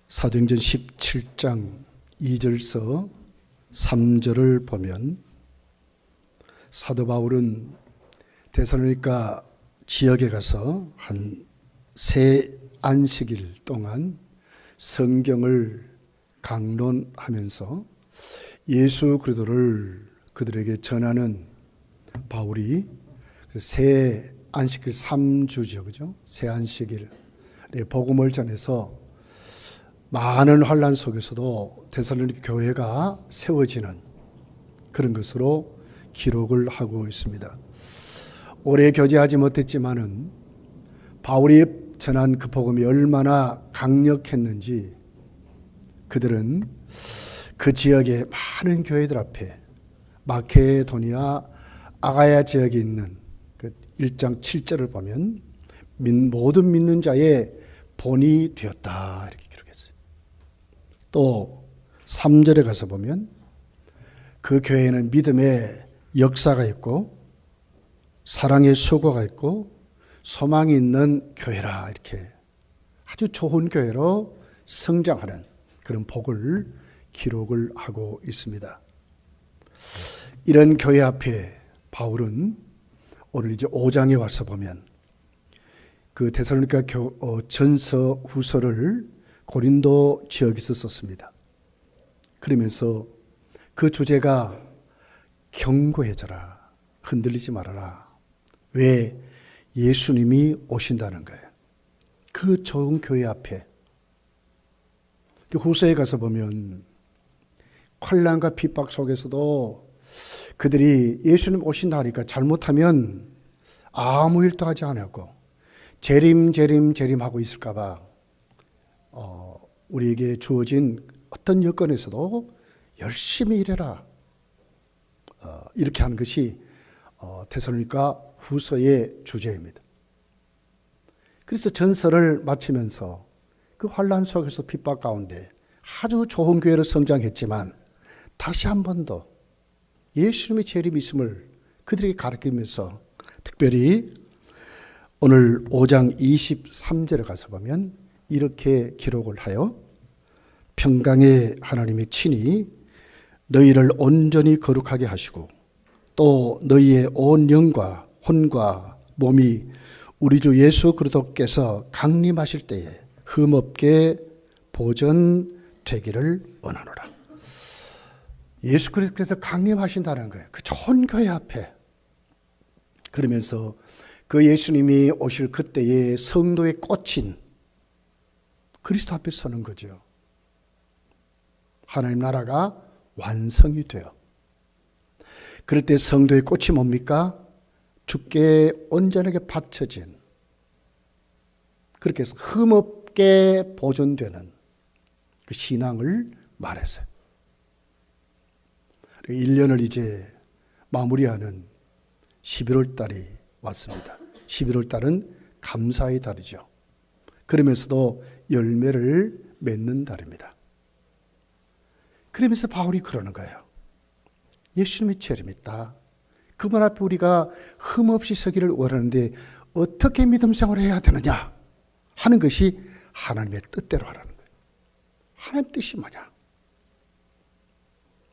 사도행전 17장 2절서 3절을 보면 사도 바울은 데살로니가 지역에 가서 한 세 안식일 동안 성경을 강론하면서 예수 그리스도를 그들에게 전하는 바울이 새 안식일 3주죠. 그죠? 새 안식일 복음을 전해서 많은 환난 속에서도 데살로니가 교회가 세워지는 그런 것으로 기록을 하고 있습니다. 오래 교제하지 못했지만은 바울이 전한 그 복음이 얼마나 강력했는지 그들은 그 지역의 많은 교회들 앞에 마케도니아 아가야 지역에 있는 그 1장 7절을 보면 모든 믿는 자의 본이 되었다 이렇게 기록했어요. 또 3절에 가서 보면 그 교회에는 믿음의 역사가 있고 사랑의 수고가 있고 소망이 있는 교회라 이렇게 아주 좋은 교회로 성장하는 그런 복을 기록을 하고 있습니다. 이런 교회 앞에 바울은 오늘 이제 5장에 와서 보면 그 데살로니가 전서 후서를 고린도 지역에서 썼습니다. 그러면서 그 주제가 경고해져라, 흔들리지 말아라. 왜? 예수님이 오신다는 거예요. 그 좋은 교회 앞에 후서에 가서 보면 환난과 핍박 속에서도 그들이 예수님 오신다 하니까 잘못하면 아무 일도 하지 않았고 재림하고 있을까 봐 우리에게 주어진 어떤 여건에서도 열심히 일해라 이렇게 하는 것이 데살로니가 후서의 주제입니다. 그래서 전서를 마치면서 그 환난 속에서 핍박 가운데 아주 좋은 교회로 성장했지만 다시 한 번 더 예수님의 재림이 있음을 그들에게 가르치면서 특별히 오늘 5장 23절에 가서 보면 이렇게 기록을 하여 평강의 하나님이 친히 너희를 온전히 거룩하게 하시고 또 너희의 온 영과 혼과 몸이 우리 주 예수 그리스도께서 강림하실 때에 흠없게 보존되기를 원하노라. 예수 그리스도께서 강림하신다는 거예요. 그 좋은 교회 앞에. 그러면서 그 예수님이 오실 그때의 성도의 꽃인 그리스도 앞에 서는 거죠. 하나님 나라가 완성이 돼요. 그럴 때 성도의 꽃이 뭡니까? 주께 온전하게 바쳐진 그렇게 해서 흠없게 보존되는 그 신앙을 말했어요. 1년을 이제 마무리하는 11월 달이 왔습니다. 11월 달은 감사의 달이죠. 그러면서도 열매를 맺는 달입니다. 그러면서 바울이 그러는 거예요. 예수님의 재림이 있다. 그분 앞에 우리가 흠없이 서기를 원하는데 어떻게 믿음 생활을 해야 되느냐 하는 것이 하나님의 뜻대로 하라는 거예요. 하나님의 뜻이 뭐냐?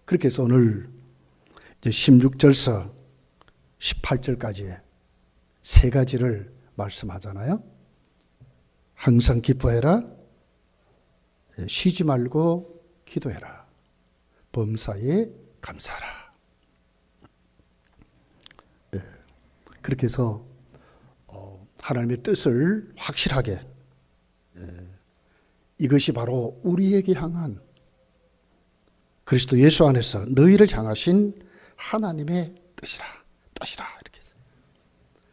그렇게 해서 오늘 이제 16절서 18절까지의 세 가지를 말씀하잖아요. 항상 기뻐해라. 쉬지 말고 기도해라. 범사에 감사하라. 그렇게 해서 하나님의 뜻을 확실하게 이것이 바로 우리에게 향한 그리스도 예수 안에서 너희를 향하신 하나님의 뜻이라 이렇게 했어요.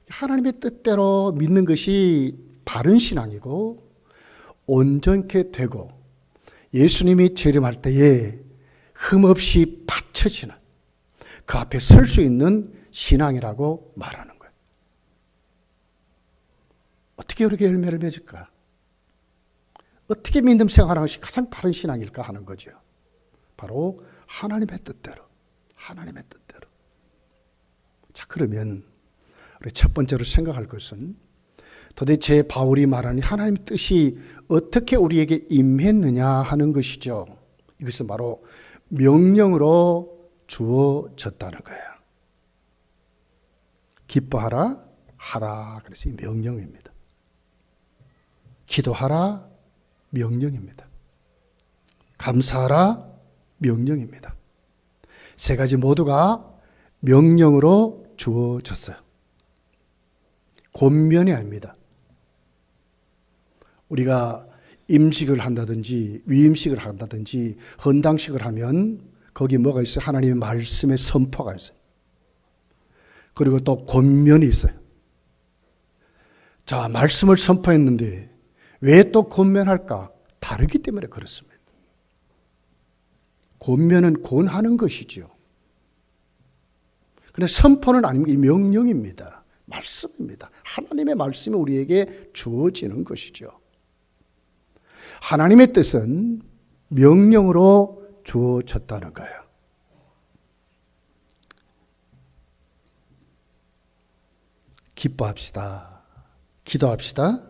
하나님의 뜻대로 믿는 것이 바른 신앙이고 온전케 되고 예수님이 재림할 때에 흠없이 바쳐지는 그 앞에 설 수 있는 신앙이라고 말하는 거예요. 어떻게 우리가 열매를 맺을까? 어떻게 믿음 생활하는 것이 가장 바른 신앙일까 하는 거죠. 바로 하나님의 뜻대로. 자, 그러면 우리 첫 번째로 생각할 것은 도대체 바울이 말하는 하나님 뜻이 어떻게 우리에게 임했느냐 하는 것이죠. 이것은 바로 명령으로 주어졌다는 거예요. 기뻐하라 하라, 그래서 이 명령입니다. 기도하라 명령입니다. 감사하라 명령입니다. 세 가지 모두가 명령으로 주어졌어요. 권면이 아닙니다. 우리가 임직을 한다든지 위임식을 한다든지 헌당식을 하면 거기 뭐가 있어요? 하나님의 말씀의 선포가 있어요. 그리고 또 권면이 있어요. 자, 말씀을 선포했는데 왜 또 권면할까? 다르기 때문에 그렇습니다. 권면은 권하는 것이죠. 그런데 선포는 아닙니다. 이 명령입니다. 말씀입니다. 하나님의 말씀이 우리에게 주어지는 것이죠. 하나님의 뜻은 명령으로 주어졌다는 거예요. 기뻐합시다. 기도합시다.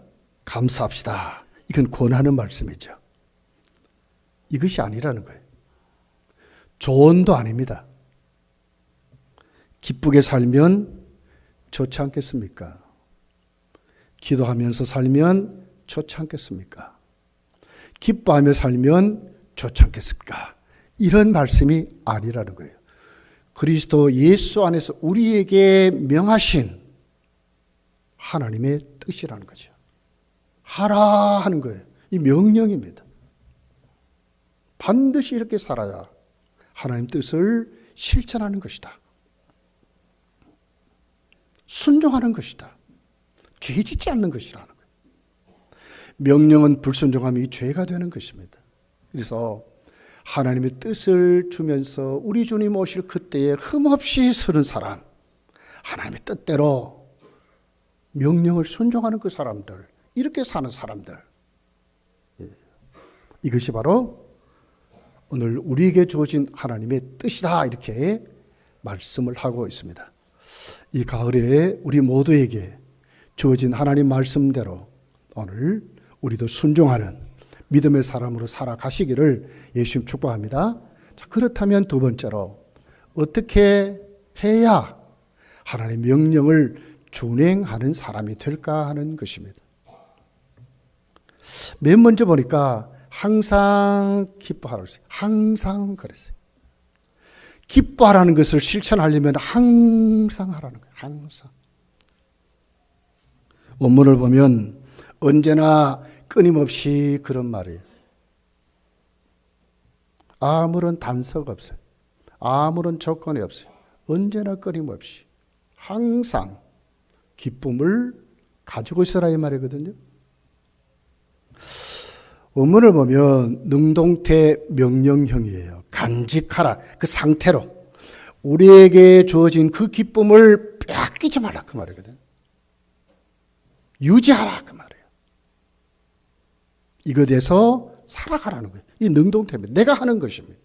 감사합시다. 이건 권하는 말씀이죠. 이것이 아니라는 거예요. 조언도 아닙니다. 기쁘게 살면 좋지 않겠습니까? 기도하면서 살면 좋지 않겠습니까? 기뻐하며 살면 좋지 않겠습니까? 이런 말씀이 아니라는 거예요. 그리스도 예수 안에서 우리에게 명하신 하나님의 뜻이라는 거죠. 하라 하는 거예요. 이 명령입니다. 반드시 이렇게 살아야 하나님 뜻을 실천하는 것이다. 순종하는 것이다. 죄 짓지 않는 것이라는 거예요. 명령은 불순종하면 이 죄가 되는 것입니다. 그래서 하나님의 뜻을 주면서 우리 주님 오실 그때에 흠없이 서는 사람, 하나님의 뜻대로 명령을 순종하는 그 사람들, 이렇게 사는 사람들, 이것이 바로 오늘 우리에게 주어진 하나님의 뜻이다, 이렇게 말씀을 하고 있습니다. 이 가을에 우리 모두에게 주어진 하나님 말씀대로 오늘 우리도 순종하는 믿음의 사람으로 살아가시기를 예수님 축복합니다. 자, 그렇다면 두 번째로 어떻게 해야 하나님의 명령을 준행하는 사람이 될까 하는 것입니다. 맨 먼저 보니까 항상 기뻐하라고 했어요. 항상 그랬어요. 기뻐하라는 것을 실천하려면 항상 하라는 거예요. 항상. 원문을 보면 언제나 끊임없이 그런 말이에요. 아무런 단서가 없어요. 아무런 조건이 없어요. 언제나 끊임없이 항상 기쁨을 가지고 있어라 이 말이거든요. 원문을 보면 능동태 명령형이에요. 간직하라. 그 상태로 우리에게 주어진 그 기쁨을 빼앗기지 말라 그 말이거든요. 유지하라 그 말이에요. 이것에서 살아가라는 거예요. 이 능동태입니다. 내가 하는 것입니다.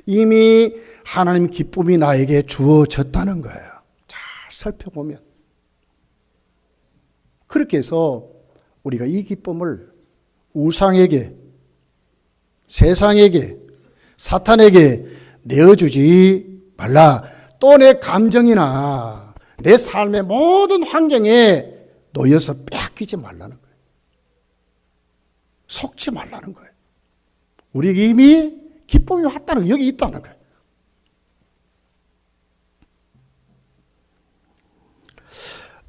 이미 하나님 기쁨이 나에게 주어졌다는 거예요. 잘 살펴보면. 그렇게 해서 우리가 이 기쁨을 우상에게, 세상에게, 사탄에게 내어주지 말라. 또 내 감정이나 내 삶의 모든 환경에 놓여서 빼앗기지 말라는 거예요. 속지 말라는 거예요. 우리에게 이미 기쁨이 왔다는 거예요. 여기 있다는 거예요.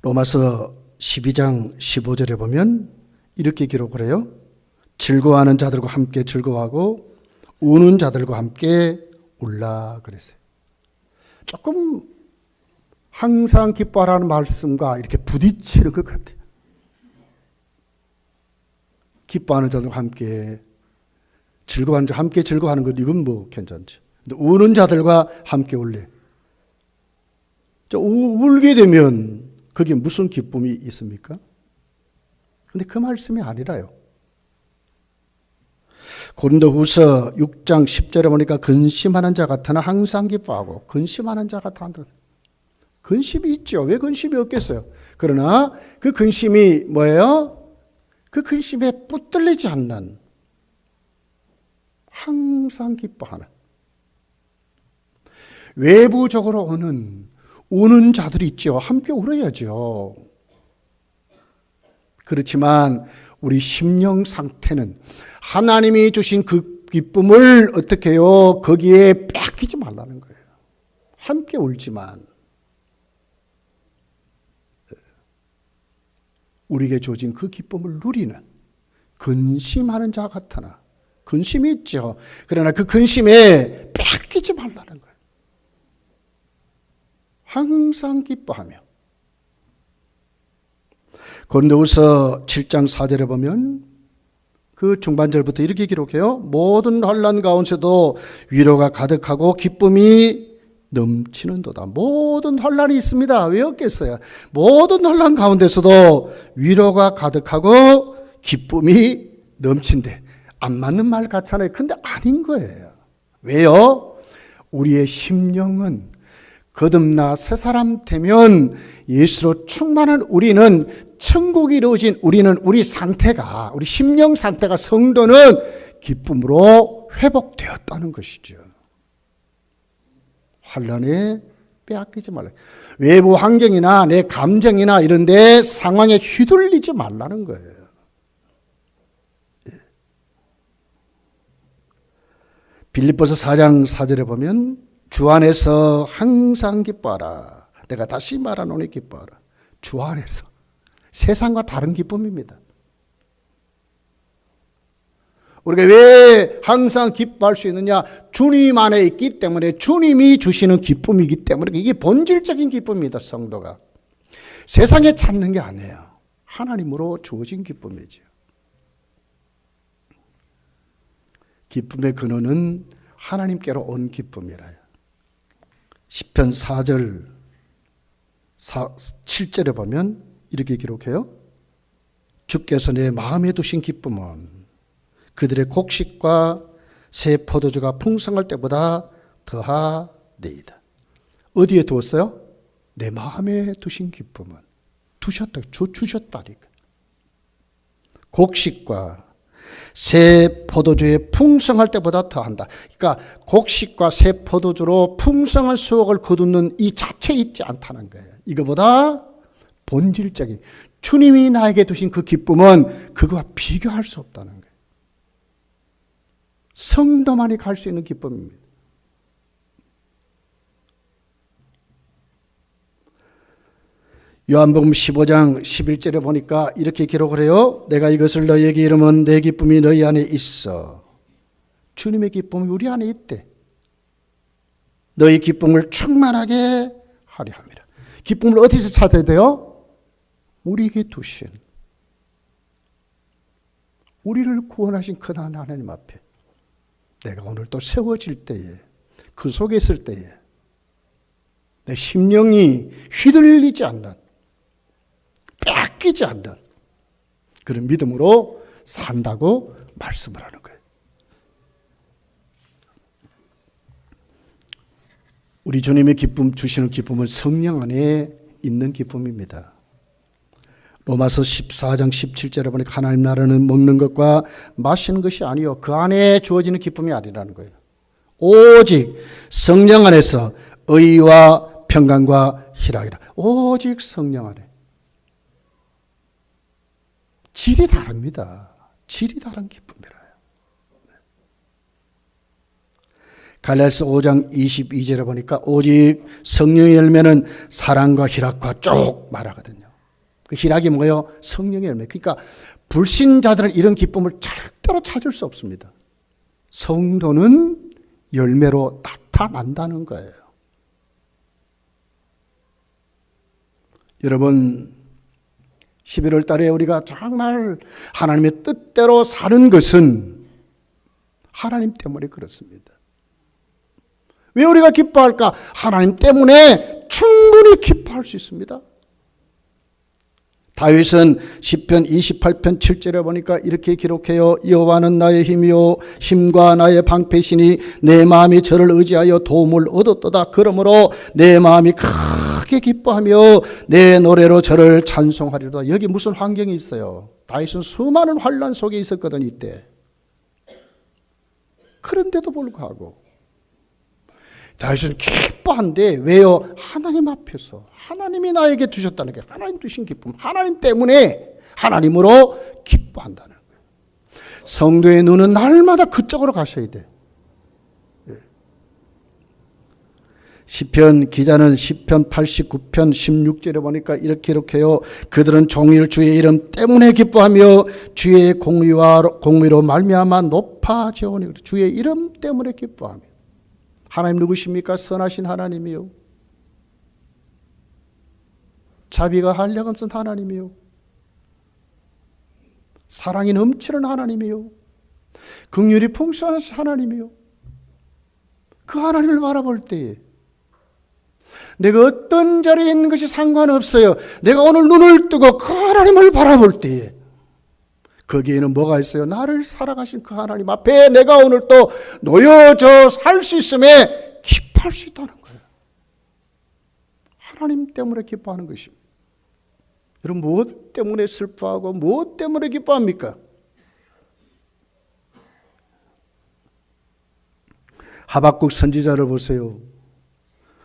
로마서 12장 15절에 보면 이렇게 기록을 해요. 즐거워하는 자들과 함께 즐거워하고 우는 자들과 함께 울라 그랬어요. 조금 항상 기뻐하라는 말씀과 이렇게 부딪히는 것 같아요. 기뻐하는 자들과 함께 즐거워하는 자 함께 즐거워하는 것 이건 뭐 괜찮지. 근데 우는 자들과 함께 울래. 울게 되면 그게 무슨 기쁨이 있습니까? 근데 그 말씀이 아니라요. 고린도후서 6장 10절에 보니까 근심하는 자 같으나 항상 기뻐하고 근심하는 자 같아. 근심이 있죠. 왜 근심이 없겠어요? 그러나 그 근심이 뭐예요? 그 근심에 붙들리지 않는, 항상 기뻐하는, 외부적으로 우는 자들이 있죠. 함께 울어야죠. 그렇지만 우리 심령 상태는 하나님이 주신 그 기쁨을 어떻게 해요? 거기에 뺏기지 말라는 거예요. 함께 울지만 우리에게 주어진 그 기쁨을 누리는, 근심하는 자 같으나, 근심이 있죠. 그러나 그 근심에 뺏기지 말라는 거예요. 항상 기뻐하며. 고린도후서 7장 4절에 보면 그 중반절부터 이렇게 기록해요. 모든 환난 가운데서도 위로가 가득하고 기쁨이 넘치는도다. 모든 환난이 있습니다. 왜 없겠어요? 모든 환난 가운데서도 위로가 가득하고 기쁨이 넘친대. 안 맞는 말 같잖아요. 근데 아닌 거예요. 왜요? 우리의 심령은 거듭나 새 사람 되면 예수로 충만한 우리는, 천국이 이루어진 우리는, 우리 상태가, 우리 심령 상태가, 성도는 기쁨으로 회복되었다는 것이죠. 환난에 빼앗기지 말라. 외부 환경이나 내 감정이나 이런 데 상황에 휘둘리지 말라는 거예요. 빌립보서 4장 4절에 보면 주 안에서 항상 기뻐하라. 내가 다시 말하노니 기뻐하라. 주 안에서. 세상과 다른 기쁨입니다. 우리가 왜 항상 기뻐할 수 있느냐? 주님 안에 있기 때문에, 주님이 주시는 기쁨이기 때문에, 이게 본질적인 기쁨입니다. 성도가 세상에 찾는 게 아니에요. 하나님으로 주어진 기쁨이죠. 기쁨의 근원은 하나님께로 온 기쁨이라요. 시편 4절 7절에 보면 이렇게 기록해요. 주께서 내 마음에 두신 기쁨은 그들의 곡식과 새 포도주가 풍성할 때보다 더하니이다. 어디에 두었어요? 내 마음에 두신 기쁨은 두셨다. 주셨다니까. 곡식과 새 포도주에 풍성할 때보다 더한다. 그러니까 곡식과 새 포도주로 풍성한 수확을 거두는 이 자체에 있지 않다는 거예요. 이거보다 본질적인, 주님이 나에게 두신 그 기쁨은 그거와 비교할 수 없다는 거예요. 성도만이 갈 수 있는 기쁨입니다. 요한복음 15장 11절에 보니까 이렇게 기록을 해요. 내가 이것을 너희에게 이르면 내 기쁨이 너희 안에 있어. 주님의 기쁨이 우리 안에 있대. 너희 기쁨을 충만하게 하려 함이라. 기쁨을 어디서 찾아야 돼요? 우리에게 두신, 우리를 구원하신 그 하나님 앞에 내가 오늘 또 세워질 때에, 그 속에 있을 때에 내 심령이 휘둘리지 않는, 뺏기지 않는 그런 믿음으로 산다고 말씀을 하는 거예요. 우리 주님의 기쁨, 주시는 기쁨은 성령 안에 있는 기쁨입니다. 로마서 14장 17절에 보니까 하나님 나라는 먹는 것과 마시는 것이 아니요 그 안에 주어지는 기쁨이 아니라는 거예요. 오직 성령 안에서 의와 평강과 희락이라. 오직 성령 안에. 질이 다릅니다. 질이 다른 기쁨이라요. 갈라디아서 5장 22절에 보니까 오직 성령의 열매는 사랑과 희락과 쭉 말하거든요. 그 희락이 뭐예요? 성령의 열매. 그러니까 불신자들은 이런 기쁨을 절대로 찾을 수 없습니다. 성도는 열매로 나타난다는 거예요. 여러분, 11월 달에 우리가 정말 하나님의 뜻대로 사는 것은 하나님 때문에 그렇습니다. 왜 우리가 기뻐할까? 하나님 때문에 충분히 기뻐할 수 있습니다. 다윗은 시편 28편 7절에 보니까 이렇게 기록해요. 여호와는 나의 힘이요 힘과 나의 방패시니 내 마음이 저를 의지하여 도움을 얻었도다. 그러므로 내 마음이 크게 크게 기뻐하며 내 노래로 저를 찬송하리로다. 여기 무슨 환경이 있어요? 다윗은 수많은 환난 속에 있었거든 이때. 그런데도 불구하고 다윗은 기뻐한데 왜요? 하나님 앞에서 하나님이 나에게 주셨다는 게 하나님 주신 기쁨, 하나님 때문에 하나님으로 기뻐한다는 거예요. 성도의 눈은 날마다 그쪽으로 가셔야 돼. 시편 기자는 시편 89편 16절에 보니까 이렇게 기록해요. 그들은 종일 주의 이름 때문에 기뻐하며 주의 공의로 말미암아 높아지오니. 주의 이름 때문에 기뻐하며. 하나님 누구십니까? 선하신 하나님이요. 자비가 한량없는 하나님이요. 사랑이 넘치는 하나님이요. 긍휼이 풍성한 하나님이요. 그 하나님을 바라볼 때에 내가 어떤 자리에 있는 것이 상관없어요. 내가 오늘 눈을 뜨고 그 하나님을 바라볼 때에 거기에는 뭐가 있어요? 나를 살아가신 그 하나님 앞에 내가 오늘 또 놓여져 살 수 있음에 기뻐할 수 있다는 거예요. 하나님 때문에 기뻐하는 것입니다. 여러분 무엇 때문에 슬퍼하고 무엇 때문에 기뻐합니까? 하박국 선지자를 보세요.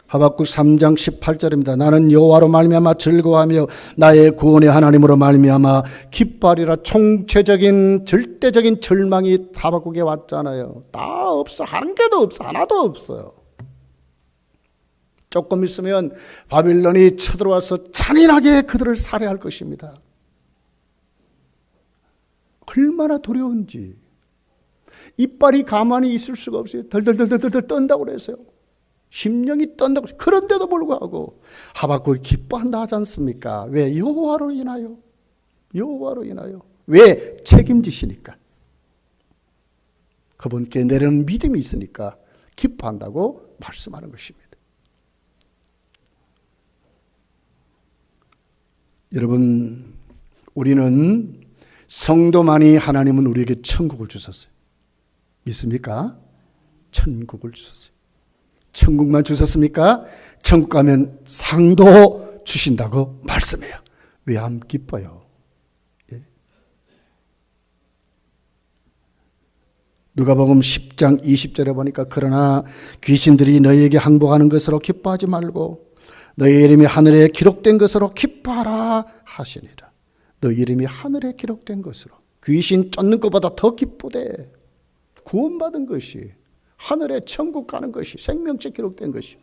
하박국 3장 18절입니다. 나는 여호와로 말미암아 즐거워하며 나의 구원의 하나님으로 말미암아 기뻐하리라. 총체적인 절대적인 절망이 하박국에 왔잖아요. 다 없어. 한 개도 없어. 하나도 없어요. 조금 있으면 바빌론이 쳐들어와서 잔인하게 그들을 살해할 것입니다. 얼마나 두려운지. 이빨이 가만히 있을 수가 없어요. 덜덜덜덜덜 떤다고 그랬어요. 심령이 떤다고. 그런데도 불구하고 하박국이 기뻐한다 하지 않습니까? 왜? 여호와로 인하여. 여호와로 인하여. 왜? 책임지시니까. 그분께 내리는 믿음이 있으니까 기뻐한다고 말씀하는 것입니다. 여러분, 우리는 성도만이 하나님은 우리에게 천국을 주셨어요. 믿습니까? 천국을 주셨어요. 천국만 주셨습니까? 천국 가면 상도 주신다고 말씀해요. 왜 안 기뻐요? 예. 누가복음 10장 20절에 보니까 그러나 귀신들이 너희에게 항복하는 것으로 기뻐하지 말고 너희 이름이 하늘에 기록된 것으로 기뻐하라 하시니라. 너희 이름이 하늘에 기록된 것으로. 귀신 쫓는 것보다 더 기쁘대. 구원받은 것이, 하늘에 천국 가는 것이, 생명체 기록된 것이.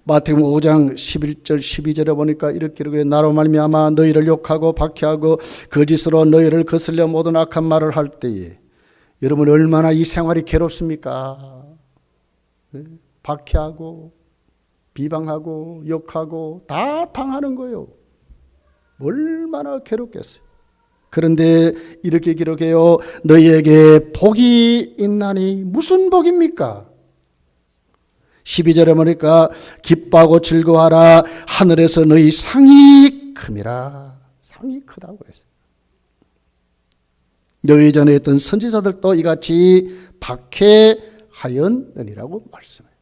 마태복음 5장 11절 12절에 보니까 이렇게 기록해 나로 말미암아 너희를 욕하고 박해하고 거짓으로 너희를 거슬려 모든 악한 말을 할 때에 여러분 얼마나 이 생활이 괴롭습니까? 박해하고 비방하고 욕하고 다 당하는 거예요. 얼마나 괴롭겠어요. 그런데 이렇게 기록해요. 너희에게 복이 있나니. 무슨 복입니까? 12절에 보니까 기뻐하고 즐거워하라. 하늘에서 너희 상이 큼이라. 상이 크다고 그랬어요. 너희 전에 있던 선지자들도 이같이 박해하였느니라고 말씀해요.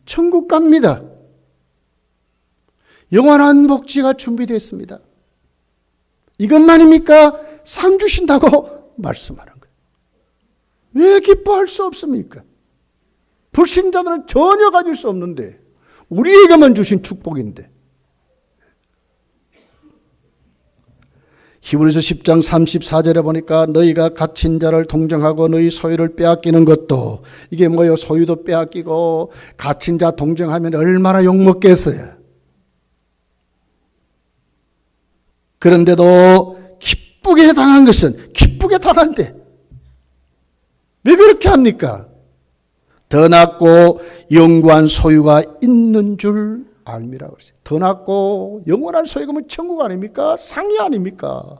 천국 갑니다. 영원한 복지가 준비됐습니다. 이것만입니까? 상 주신다고 말씀하는 거예요. 왜 기뻐할 수 없습니까? 불신자들은 전혀 가질 수 없는데 우리에게만 주신 축복인데. 히브리서 10장 34절에 보니까 너희가 갇힌 자를 동정하고 너희 소유를 빼앗기는 것도, 이게 뭐예요? 소유도 빼앗기고 갇힌 자 동정하면 얼마나 욕먹겠어요. 그런데도 기쁘게 당한 것은 기쁘게 당한대. 왜 그렇게 합니까? 더 낫고 영구한 소유가 있는 줄 알미라고 그랬어요. 더 낫고 영원한 소유가 뭐 천국 아닙니까? 상이 아닙니까?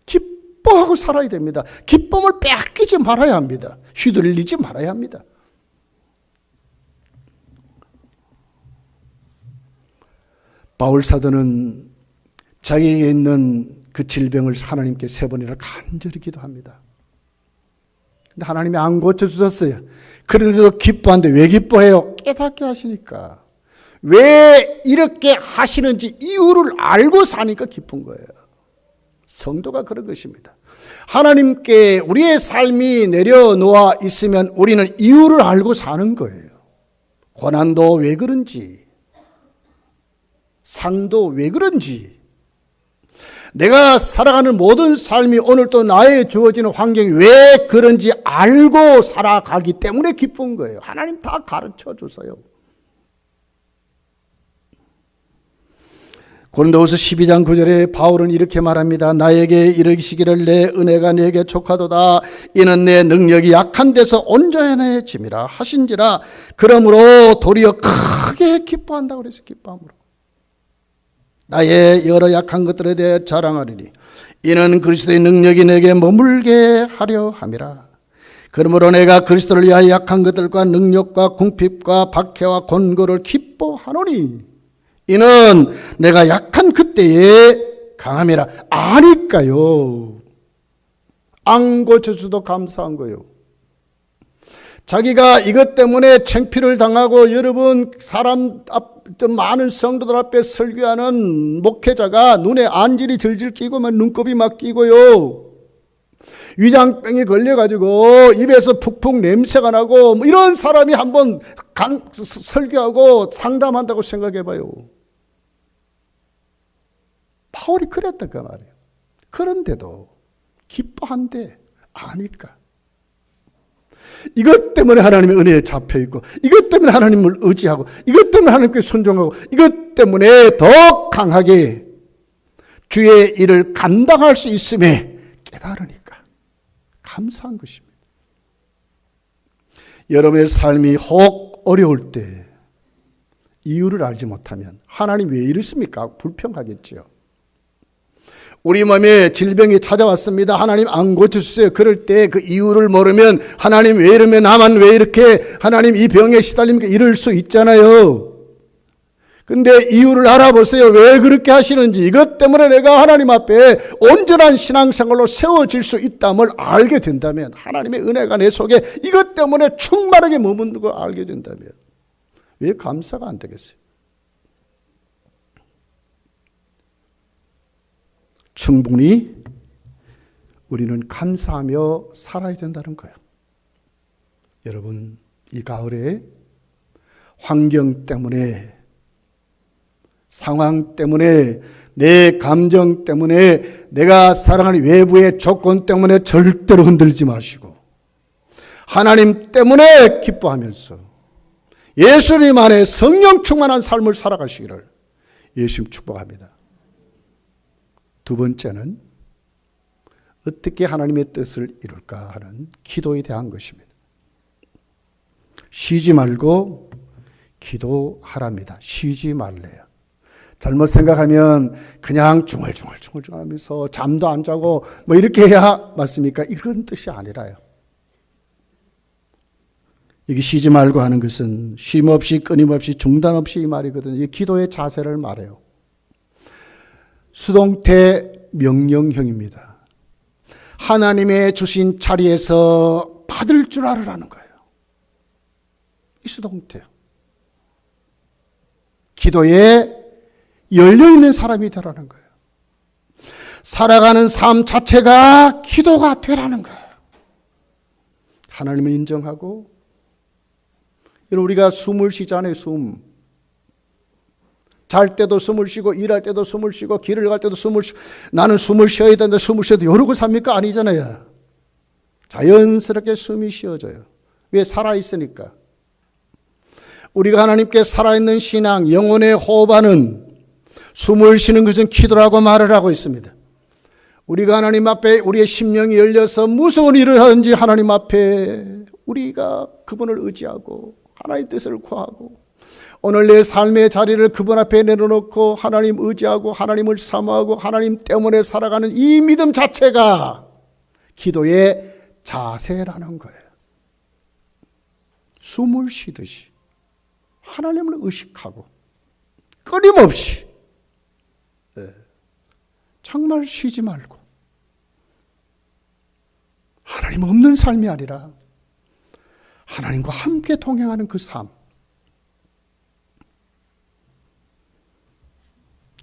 기뻐하고 살아야 됩니다. 기쁨을 빼앗기지 말아야 합니다. 휘둘리지 말아야 합니다. 바울 사도는 자기에게 있는 그 질병을 하나님께 3번이나 간절히 기도합니다. 근데 하나님이 안 고쳐주셨어요. 그런데도 기뻐하는데 왜 기뻐해요? 깨닫게 하시니까. 왜 이렇게 하시는지 이유를 알고 사니까 기쁜 거예요. 성도가 그런 것입니다. 하나님께 우리의 삶이 내려놓아 있으면 우리는 이유를 알고 사는 거예요. 고난도 왜 그런지, 상도 왜 그런지, 내가 살아가는 모든 삶이 오늘 또 나에 주어지는 환경이 왜 그런지 알고 살아가기 때문에 기쁜 거예요. 하나님 다 가르쳐 주세요. 고린도후서 12장 9절에 바울은 이렇게 말합니다. 나에게 이르시기를 내 은혜가 네게 족하도다. 이는 내 능력이 약한 데서 온전해짐이라 하신지라. 그러므로 도리어 크게 기뻐한다고 그래서 기뻐함으로. 나의 여러 약한 것들에 대해 자랑하리니 이는 그리스도의 능력이 내게 머물게 하려 함이라. 그러므로 내가 그리스도를 위하여 약한 것들과 능력과 궁핍과 박해와 곤고를 기뻐하노니 이는 내가 약한 그때에 강함이라. 아니까요. 안 고쳐줘도 감사한 거예요. 자기가 이것 때문에 창피를 당하고 여러분 사람 많은 성도들 앞에 설교하는 목회자가 눈에 안질이 질질 끼고 막 눈곱이 막 끼고요. 위장병에 걸려가지고 입에서 푹푹 냄새가 나고 뭐 이런 사람이 한번 설교하고 상담한다고 생각해봐요. 바울이 그랬다 그 말이에요. 그런데도 기뻐한데 아니까. 이것 때문에 하나님의 은혜에 잡혀있고 이것 때문에 하나님을 의지하고 이것 때문에 하나님께 순종하고 이것 때문에 더 강하게 주의 일을 감당할 수 있음에 깨달으니까 감사한 것입니다. 여러분의 삶이 혹 어려울 때 이유를 알지 못하면 하나님 왜 이러십니까? 불평하겠죠. 우리 몸에 질병이 찾아왔습니다. 하나님 안 고쳐주세요. 그럴 때 그 이유를 모르면 하나님 왜 이러면 나만 왜 이렇게 하나님 이 병에 시달립니까? 이럴 수 있잖아요. 근데 이유를 알아보세요. 왜 그렇게 하시는지. 이것 때문에 내가 하나님 앞에 온전한 신앙생활로 세워질 수 있다을 알게 된다면, 하나님의 은혜가 내 속에 이것 때문에 충만하게 머무는 걸 알게 된다면 왜 감사가 안 되겠어요? 충분히 우리는 감사하며 살아야 된다는 거예요. 여러분, 이 가을에 환경 때문에, 상황 때문에, 내 감정 때문에, 내가 살아가는 외부의 조건 때문에 절대로 흔들지 마시고 하나님 때문에 기뻐하면서 예수님 안에 성령 충만한 삶을 살아가시기를 예수님 축복합니다. 두 번째는 어떻게 하나님의 뜻을 이룰까 하는 기도에 대한 것입니다. 쉬지 말고 기도하랍니다. 쉬지 말래요. 잘못 생각하면 그냥 중얼중얼 하면서 잠도 안 자고 뭐 이렇게 해야 맞습니까? 이런 뜻이 아니라요. 여기 쉬지 말고 하는 것은 쉼 없이 끊임없이 중단 없이 이 말이거든요. 이 기도의 자세를 말해요. 수동태 명령형입니다. 하나님의 주신 자리에서 받을 줄 알으라는 거예요. 이 수동태요. 기도에 열려있는 사람이 되라는 거예요. 살아가는 삶 자체가 기도가 되라는 거예요. 하나님을 인정하고, 우리가 숨을 쉬잖아요. 잘 때도 숨을 쉬고, 일할 때도 숨을 쉬고, 길을 갈 때도 숨을 쉬고, 나는 숨을 쉬어야 되는데 숨을 쉬어도 이러고 삽니까? 아니잖아요. 자연스럽게 숨이 쉬어져요. 왜? 살아있으니까. 우리가 하나님께 살아있는 신앙, 영혼의 호흡하는 숨을 쉬는 것은 기도라고 말을 하고 있습니다. 우리가 하나님 앞에 우리의 심령이 열려서 무슨 일을 하든지 하나님 앞에 우리가 그분을 의지하고 하나님의 뜻을 구하고 오늘 내 삶의 자리를 그분 앞에 내려놓고 하나님 의지하고 하나님을 사모하고 하나님 때문에 살아가는 이 믿음 자체가 기도의 자세라는 거예요. 숨을 쉬듯이 하나님을 의식하고 끊임없이, 정말 쉬지 말고 하나님 힘없는 삶이 아니라 하나님과 함께 동행하는 그 삶.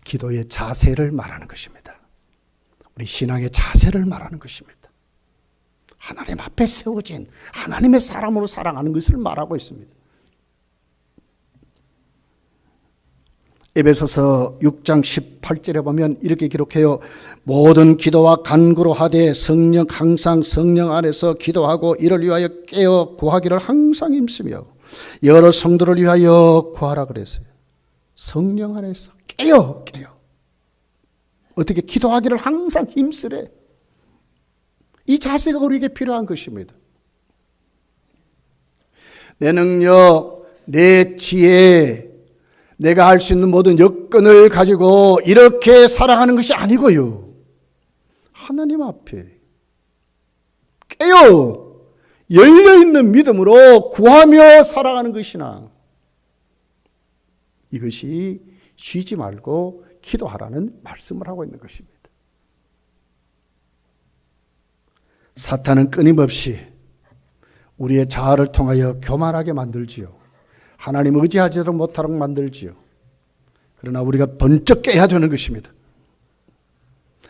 기도의 자세를 말하는 것입니다. 우리 신앙의 자세를 말하는 것입니다. 하나님 앞에 세워진 하나님의 사람으로 살아가는 것을 말하고 있습니다. 에베소서 6장 18절에 보면 이렇게 기록해요. 모든 기도와 간구로 하되 항상 성령 안에서 기도하고 이를 위하여 깨어 구하기를 항상 힘쓰며 여러 성도를 위하여 구하라 그랬어요. 성령 안에서 깨어. 어떻게 기도하기를 항상 힘쓰래. 이 자세가 우리에게 필요한 것입니다. 내 능력, 내 지혜, 내가 할 수 있는 모든 여건을 가지고 이렇게 살아가는 것이 아니고요. 하나님 앞에 깨어 열려있는 믿음으로 구하며 살아가는 것이나 이것이 쉬지 말고 기도하라는 말씀을 하고 있는 것입니다. 사탄은 끊임없이 우리의 자아를 통하여 교만하게 만들지요. 하나님 의지하지도 못하도록 만들지요. 그러나 우리가 번쩍 깨야 되는 것입니다.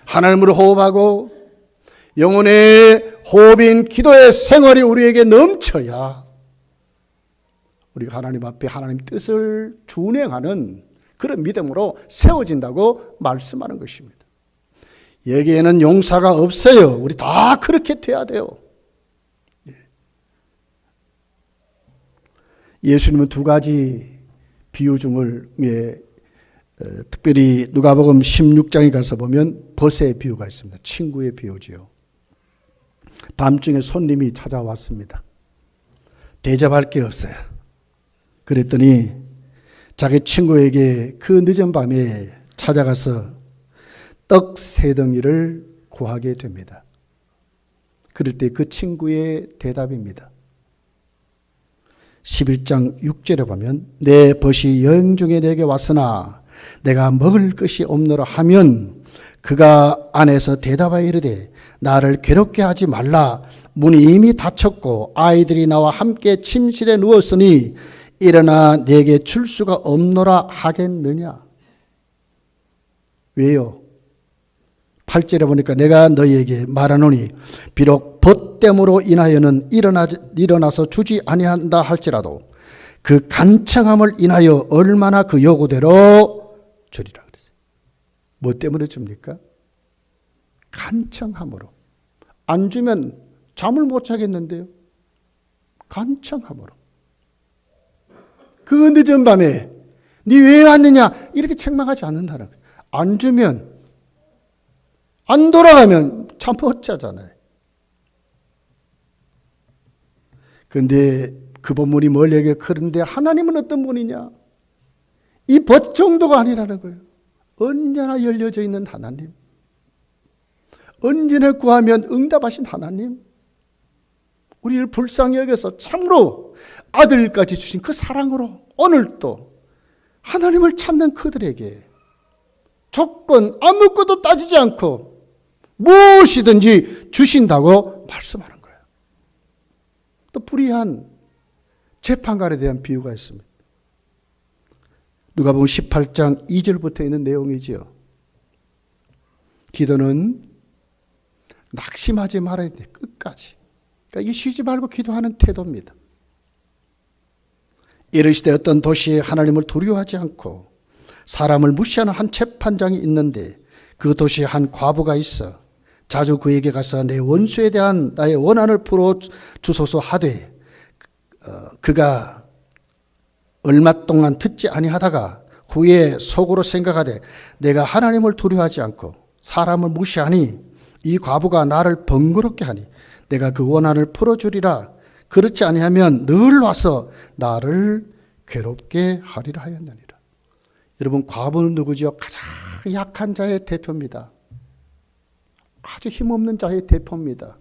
하나님으로 호흡하고 영혼의 호흡인 기도의 생활이 우리에게 넘쳐야 우리가 하나님 앞에 하나님 뜻을 준행하는 그런 믿음으로 세워진다고 말씀하는 것입니다. 여기에는 용사가 없어요. 우리 다 그렇게 돼야 돼요. 예수님은 두 가지 비유 중을 특별히 누가복음 16장에 가서 보면 벗의 비유가 있습니다. 친구의 비유지요. 밤중에 손님이 찾아왔습니다. 대접할 게 없어요. 그랬더니 자기 친구에게 그 늦은 밤에 찾아가서 떡 3덩이를 구하게 됩니다. 그럴 때 그 친구의 대답입니다. 11장 6절에 보면 내 벗이 여행 중에 내게 왔으나 내가 먹을 것이 없노라 하면 그가 안에서 대답하여 이르되 나를 괴롭게 하지 말라. 문이 이미 닫혔고 아이들이 나와 함께 침실에 누웠으니 일어나 내게 줄 수가 없노라 하겠느냐. 왜요? 8절에 보니까 내가 너희에게 말하노니 비록 벗됨으로 인하여는 일어나서 주지 아니한다 할지라도 그 간청함을 인하여 얼마나 그 요구대로 주리라 그랬어요. 뭐 때문에 줍니까? 간청함으로. 안 주면 잠을 못 자겠는데요. 간청함으로. 그 늦은 밤에 네 왜 왔느냐 이렇게 책망하지 않는다는 거예요. 안 주면 안 돌아가면 잠 못 자잖아요. 그런데 그 본문이 뭘 얘기해요? 그런데 하나님은 어떤 분이냐? 이 벗 정도가 아니라는 거예요. 언제나 열려져 있는 하나님. 언제나 구하면 응답하신 하나님. 우리를 불쌍히 여겨서 참으로 아들까지 주신 그 사랑으로 오늘도 하나님을 찾는 그들에게 조건 아무것도 따지지 않고 무엇이든지 주신다고 말씀하는 거예요. 또 불의한 재판관에 대한 비유가 있습니다. 누가복음 18장 2절부터 있는 내용이지요. 기도는 낙심하지 말아야 돼. 끝까지. 그러니까 이 쉬지 말고 기도하는 태도입니다. 이르시되 어떤 도시에 하나님을 두려워하지 않고 사람을 무시하는 한 재판장이 있는데 그 도시에 한 과부가 있어 자주 그에게 가서 내 원수에 대한 나의 원한을 풀어 주소서 하되 그가 얼마 동안 듣지 아니하다가 후에 속으로 생각하되 내가 하나님을 두려워하지 않고 사람을 무시하니 이 과부가 나를 번거롭게 하니 내가 그 원한을 풀어주리라. 그렇지 아니하면 늘 와서 나를 괴롭게 하리라 하였느니라. 여러분, 과부는 누구죠? 가장 약한 자의 대표입니다. 아주 힘없는 자의 대표입니다.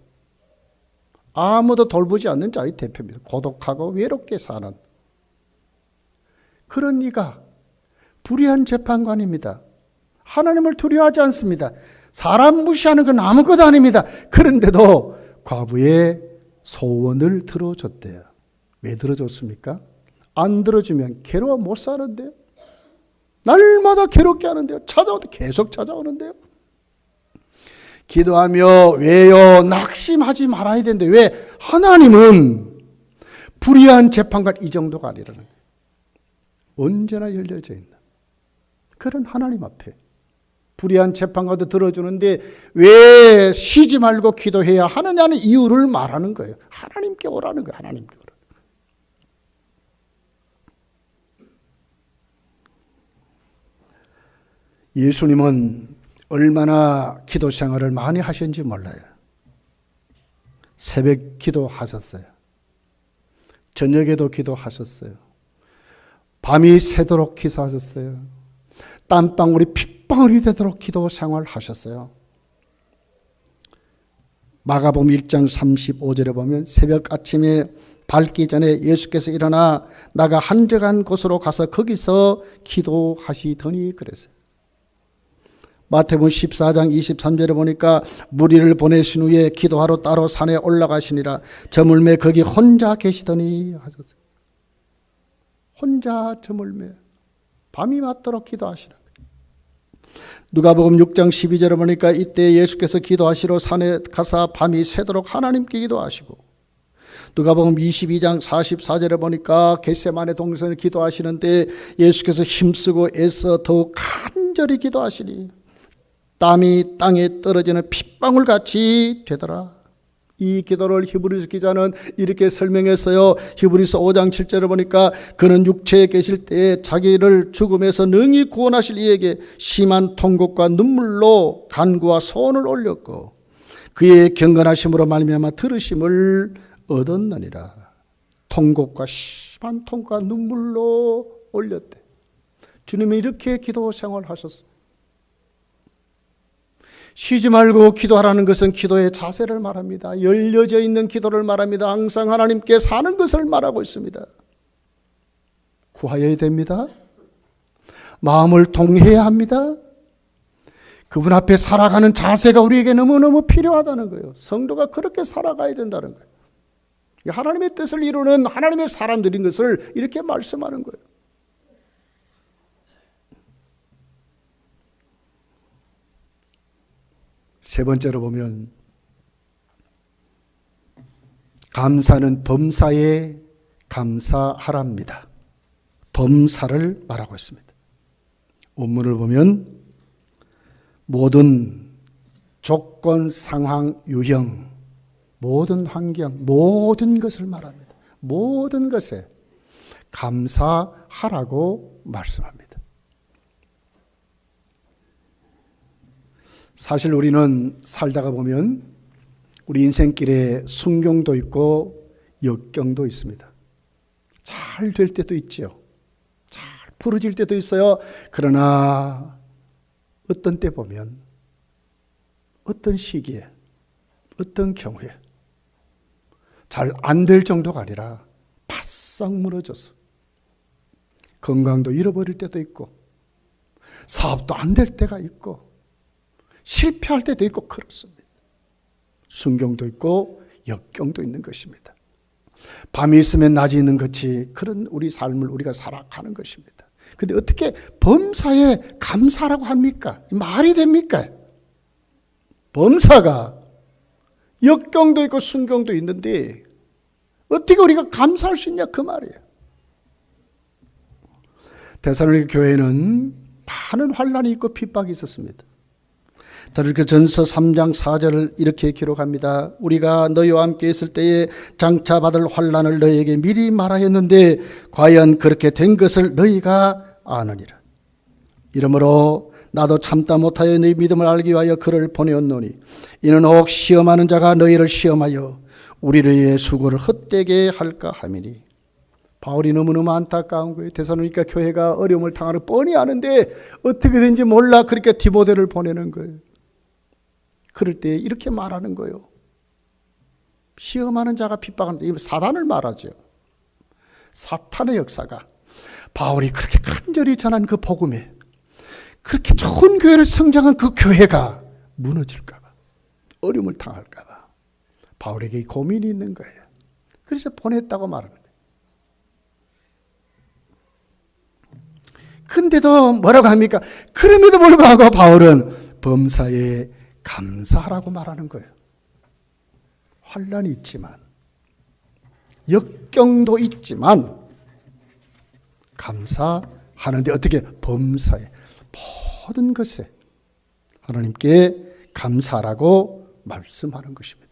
아무도 돌보지 않는 자의 대표입니다. 고독하고 외롭게 사는 그런 이가 불의한 재판관입니다. 하나님을 두려워하지 않습니다. 사람 무시하는 건 아무것도 아닙니다. 그런데도 과부의 소원을 들어줬대요. 왜 들어줬습니까? 안 들어주면 괴로워 못 사는데요. 날마다 괴롭게 하는데요. 계속 찾아오는데요. 기도하며 왜요? 낙심하지 말아야 되는데 왜? 하나님은 불의한 재판관 이 정도가 아니라는 거예요. 언제나 열려져 있는 그런 하나님 앞에 불의한 재판관도 들어주는데 왜 쉬지 말고 기도해야 하느냐는 이유를 말하는 거예요. 하나님께 오라는 거예요. 하나님께 오라는 거예요. 예수님은 얼마나 기도 생활을 많이 하셨는지 몰라요. 새벽 기도하셨어요. 저녁에도 기도하셨어요. 밤이 새도록 기도하셨어요. 땀방울이 핏방울이 되도록 기도 생활하셨어요. 마가복음 1장 35절에 보면 새벽 아침에 밝기 전에 예수께서 일어나 나가 한적한 곳으로 가서 거기서 기도하시더니 그랬어요. 마태복음 14장 23절에 보니까 무리를 보내신 후에 기도하러 따로 산에 올라가시니라. 저물매 거기 혼자 계시더니 하셨어요. 혼자 저물매 밤이 맞도록 기도하시는 거예요. 누가복음 6장 12절에 보니까 이때 예수께서 기도하시러 산에 가사 밤이 새도록 하나님께 기도하시고, 누가복음 22장 44절에 보니까 겟세마네 동산에 기도하시는데 예수께서 힘쓰고 애써 더욱 간절히 기도하시니 땀이 땅에 떨어지는 핏방울같이 되더라. 이 기도를 히브리서 기자는 이렇게 설명했어요. 히브리서 5장 7절을 보니까 그는 육체에 계실 때에 자기를 죽음에서 능히 구원하실 이에게 심한 통곡과 눈물로 간구와 소원을 올렸고 그의 경건하심으로 말미암아 들으심을 얻었느니라. 통곡과 심한 통곡과 눈물로 올렸대. 주님이 이렇게 기도 생활하셨어요. 쉬지 말고 기도하라는 것은 기도의 자세를 말합니다. 열려져 있는 기도를 말합니다. 항상 하나님께 사는 것을 말하고 있습니다. 구하여야 됩니다. 마음을 통해야 합니다. 그분 앞에 살아가는 자세가 우리에게 너무너무 필요하다는 거예요. 성도가 그렇게 살아가야 된다는 거예요. 하나님의 뜻을 이루는 하나님의 사람들인 것을 이렇게 말씀하는 거예요. 세 번째로 보면 감사는 범사에 감사하랍니다. 범사를 말하고 있습니다. 원문을 보면 모든 조건, 상황, 유형, 모든 환경, 모든 것을 말합니다. 모든 것에 감사하라고 말씀합니다. 사실 우리는 살다가 보면 우리 인생길에 순경도 있고 역경도 있습니다. 잘 될 때도 있죠. 잘 부러질 때도 있어요. 그러나 어떤 때 보면 어떤 시기에 어떤 경우에 잘 안 될 정도가 아니라 바싹 무너져서 건강도 잃어버릴 때도 있고 사업도 안 될 때가 있고 실패할 때도 있고 그렇습니다. 순경도 있고 역경도 있는 것입니다. 밤이 있으면 낮이 있는 것이 그런 우리 삶을 우리가 살아가는 것입니다. 그런데 어떻게 범사에 감사라고 합니까? 말이 됩니까? 범사가 역경도 있고 순경도 있는데 어떻게 우리가 감사할 수 있냐 그 말이에요. 데살로니가 교회는 많은 환난이 있고 핍박이 있었습니다. 데살로니가전서 3장 4절을 이렇게 기록합니다. 우리가 너희와 함께 있을 때에 장차 받을 환난을 너희에게 미리 말하였는데 과연 그렇게 된 것을 너희가 아느니라. 이러므로 나도 참다 못하여 너희 믿음을 알기 위하여 그를 보내었노니 이는 혹 시험하는 자가 너희를 시험하여 우리를 위해 수고를 헛되게 할까 함이니. 바울이 너무너무 안타까운 거예요. 데살로니가 교회가 어려움을 당하는 뻔히 아는데 어떻게 된지 몰라 그렇게 디모데를 보내는 거예요. 그럴 때 이렇게 말하는 거예요. 시험하는 자가 핍박하는 자, 사단을 말하죠. 사탄의 역사가 바울이 그렇게 간절히 전한 그 복음에 그렇게 좋은 교회를 성장한 그 교회가 무너질까 봐, 어려움을 당할까 봐 바울에게 고민이 있는 거예요. 그래서 보냈다고 말하는 거예요. 근데도 뭐라고 합니까? 그럼에도 불구하고 바울은 범사에 감사하라고 말하는 거예요. 환난이 있지만, 역경도 있지만 감사하는데 어떻게? 범사에 모든 것에 하나님께 감사라고 말씀하는 것입니다.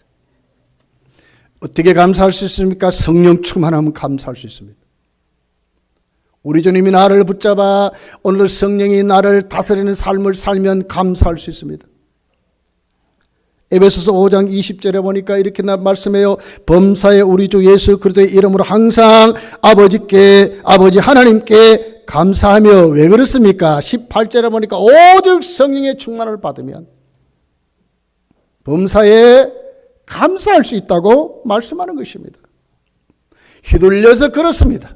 어떻게 감사할 수 있습니까? 성령 충만하면 감사할 수 있습니다. 우리 주님이 나를 붙잡아 오늘 성령이 나를 다스리는 삶을 살면 감사할 수 있습니다. 에베소서 5장 20절에 보니까 이렇게 말씀해요. 범사에 우리 주 예수 그리스도의 이름으로 항상 아버지 하나님께 감사하며. 왜 그렇습니까? 18절에 보니까 오직 성령의 충만을 받으면 범사에 감사할 수 있다고 말씀하는 것입니다. 휘둘려서 그렇습니다.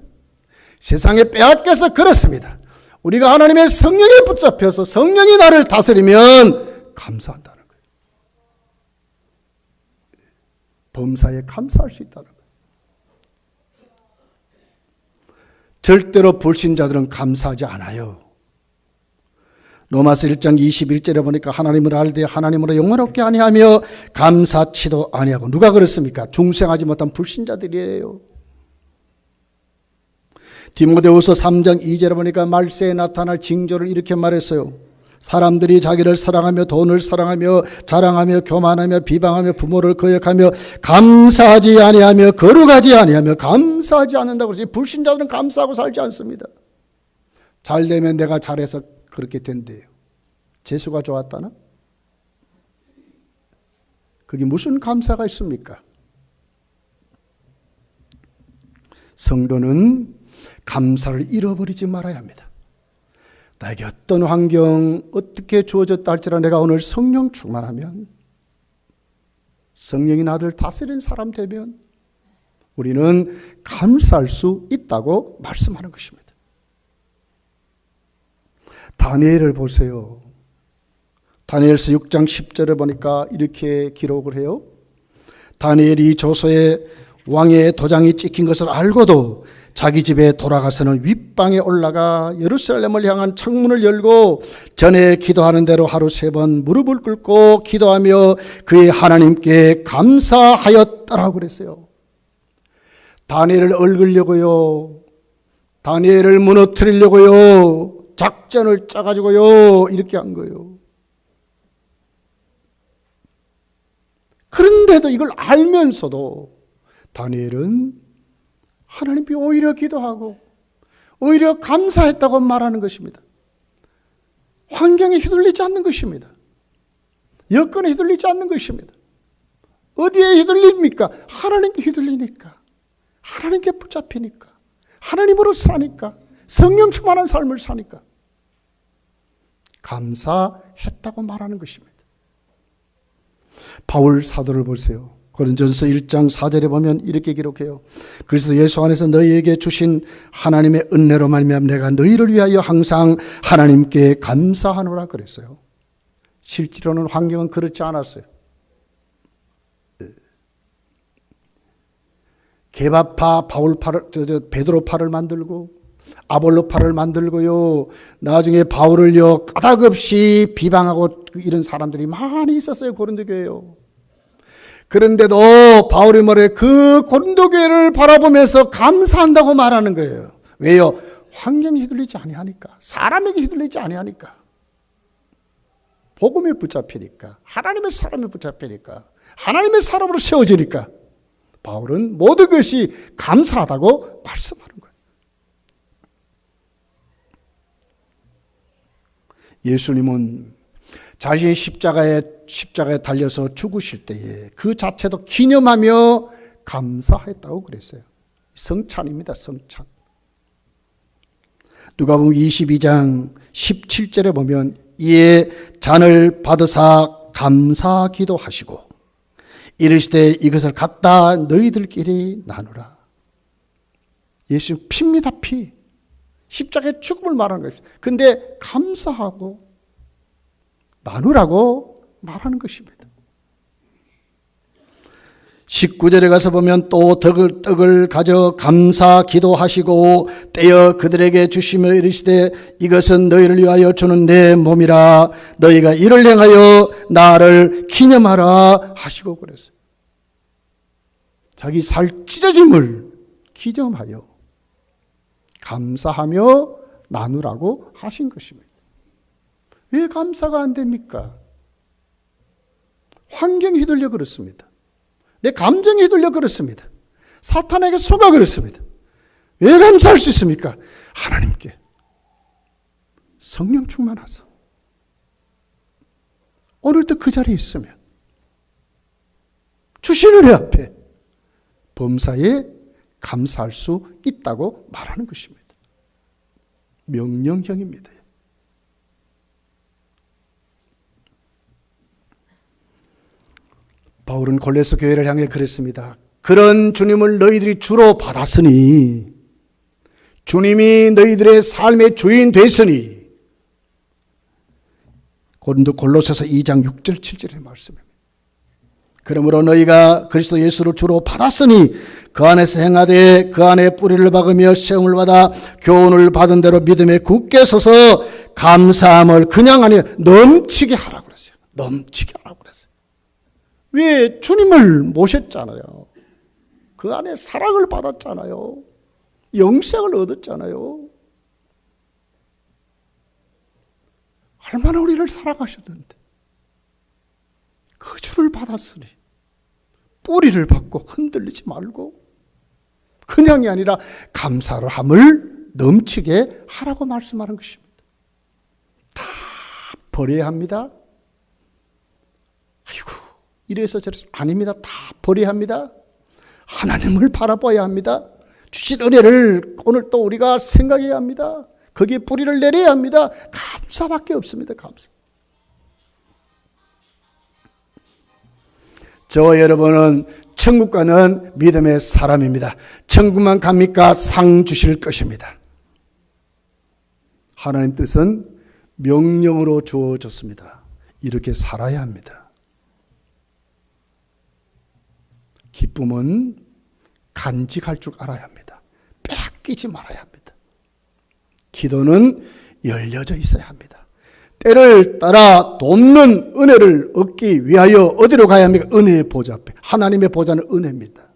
세상에 빼앗겨서 그렇습니다. 우리가 하나님의 성령에 붙잡혀서 성령이 나를 다스리면 감사한다는 거예요. 범사에 감사할 수 있다는 거예요. 절대로 불신자들은 감사하지 않아요. 로마서 1장 21절에 보니까 하나님을 알되 하나님으로 영원롭게 아니하며 감사치도 아니하고. 누가 그렇습니까? 중생하지 못한 불신자들이에요. 디모데후서 3장 2절에 보니까 말세에 나타날 징조를 이렇게 말했어요. 사람들이 자기를 사랑하며 돈을 사랑하며 자랑하며 교만하며 비방하며 부모를 거역하며 감사하지 아니하며 거룩하지 아니하며 감사하지 않는다고 그러지. 불신자들은 감사하고 살지 않습니다. 잘 되면 내가 잘해서 그렇게 된대요. 재수가 좋았다나? 그게 무슨 감사가 있습니까? 성도는 감사를 잃어버리지 말아야 합니다. 나에게 어떤 환경, 어떻게 주어졌다 할지라도 내가 오늘 성령 충만하면, 성령이 나를 다스리는 사람 되면 우리는 감사할 수 있다고 말씀하는 것입니다. 다니엘을 보세요. 다니엘서 6장 10절에 보니까 이렇게 기록을 해요. 다니엘이 조서에 왕의 도장이 찍힌 것을 알고도 자기 집에 돌아가서는 윗방에 올라가 예루살렘을 향한 창문을 열고 전에 기도하는 대로 하루 3번 무릎을 꿇고 기도하며 그의 하나님께 감사하였다라고 그랬어요. 다니엘을 얽으려고요. 다니엘을 무너뜨리려고요. 작전을 짜가지고요. 이렇게 한 거예요. 그런데도 이걸 알면서도 다니엘은 하나님께 오히려 기도하고 오히려 감사했다고 말하는 것입니다. 환경에 휘둘리지 않는 것입니다. 여건에 휘둘리지 않는 것입니다. 어디에 휘둘립니까? 하나님께 휘둘리니까, 하나님께 붙잡히니까, 하나님으로 사니까, 성령 충만한 삶을 사니까 감사했다고 말하는 것입니다. 바울 사도를 보세요. 고린도전서 1장 4절에 보면 이렇게 기록해요. 그리스도 예수 안에서 너희에게 주신 하나님의 은혜로 말미암아 내가 너희를 위하여 항상 하나님께 감사하노라 그랬어요. 실제로는 환경은 그렇지 않았어요. 게바파 베드로파를 만들고 아볼로파를 만들고요. 나중에 바울을요 까닭없이 비방하고 이런 사람들이 많이 있었어요. 고린도 교회요. 그런데도 바울이 말해 그 고린도 교회를 바라보면서 감사한다고 말하는 거예요. 왜요? 환경에 휘둘리지 아니하니까, 사람에게 휘둘리지 아니하니까, 복음에 붙잡히니까, 하나님의 사람에 붙잡히니까, 하나님의 사람으로 세워지니까 바울은 모든 것이 감사하다고 말씀하는 거예요. 예수님은 자신이 십자가에 달려서 죽으실 때에 그 자체도 기념하며 감사했다고 그랬어요. 성찬입니다. 성찬. 누가복음 22장 17절에 보면 이에 잔을 받으사 감사 기도하시고 이르시되 이것을 갖다 너희들끼리 나누라. 예수님 피입니다. 피. 십자가의 죽음을 말하는 것이죠. 근데 감사하고 나누라고 말하는 것입니다. 19절에 가서 보면 또 떡을 가져 감사 기도하시고 떼어 그들에게 주시며 이르시되 이것은 너희를 위하여 주는 내 몸이라 너희가 이를 행하여 나를 기념하라 하시고 그랬어요. 자기 살 찢어짐을 기념하여 감사하며 나누라고 하신 것입니다. 왜 감사가 안 됩니까? 환경이 휘둘려 그렇습니다. 내 감정이 휘둘려 그렇습니다. 사탄에게 속아 그렇습니다. 왜 감사할 수 있습니까? 하나님께 성령 충만하소. 오늘도 그 자리에 있으면 주신 은혜 앞에 범사에 감사할 수 있다고 말하는 것입니다. 명령형입니다. 바울은 골로새 교회를 향해 그랬습니다. 그런 주님을 너희들이 주로 받았으니 주님이 너희들의 삶의 주인 됐으니 고린도 골로새서 2장 6절 7절의 말씀입니다. 그러므로 너희가 그리스도 예수를 주로 받았으니 그 안에서 행하되 그 안에 뿌리를 박으며 세움을 받아 교훈을 받은 대로 믿음에 굳게 서서 감사함을 그냥 아니라 넘치게 하라고 그랬어요. 넘치게 하라고 그랬어요. 왜? 주님을 모셨잖아요. 그 안에 사랑을 받았잖아요. 영생을 얻었잖아요. 얼마나 우리를 사랑하셨는데 그 주를 받았으니 뿌리를 받고 흔들리지 말고 그냥이 아니라 감사를 함을 넘치게 하라고 말씀하는 것입니다. 다 버려야 합니다. 아이고 이래서 저래서 아닙니다. 다 버려야 합니다. 하나님을 바라봐야 합니다. 주신 은혜를 오늘 또 우리가 생각해야 합니다. 거기에 뿌리를 내려야 합니다. 감사밖에 없습니다. 감사. 저와 여러분은 천국 가는 믿음의 사람입니다. 천국만 갑니까? 상 주실 것입니다. 하나님 뜻은 명령으로 주어졌습니다. 이렇게 살아야 합니다. 기쁨은 간직할 줄 알아야 합니다. 뺏기지 말아야 합니다. 기도는 열려져 있어야 합니다. 때를 따라 돕는 은혜를 얻기 위하여 어디로 가야 합니까? 은혜의 보좌 앞에. 하나님의 보좌는 은혜입니다.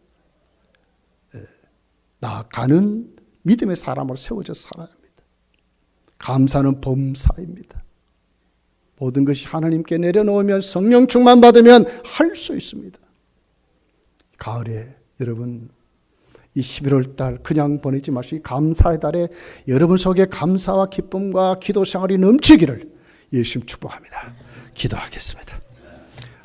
나아가는 믿음의 사람으로 세워져 살아야 합니다. 감사는 범사입니다. 모든 것이 하나님께 내려놓으면 성령 충만 받으면 할 수 있습니다. 가을에 여러분 이 11월 달 그냥 보내지 마시고 감사의 달에 여러분 속에 감사와 기쁨과 기도 생활이 넘치기를 예수님 축복합니다. 기도하겠습니다.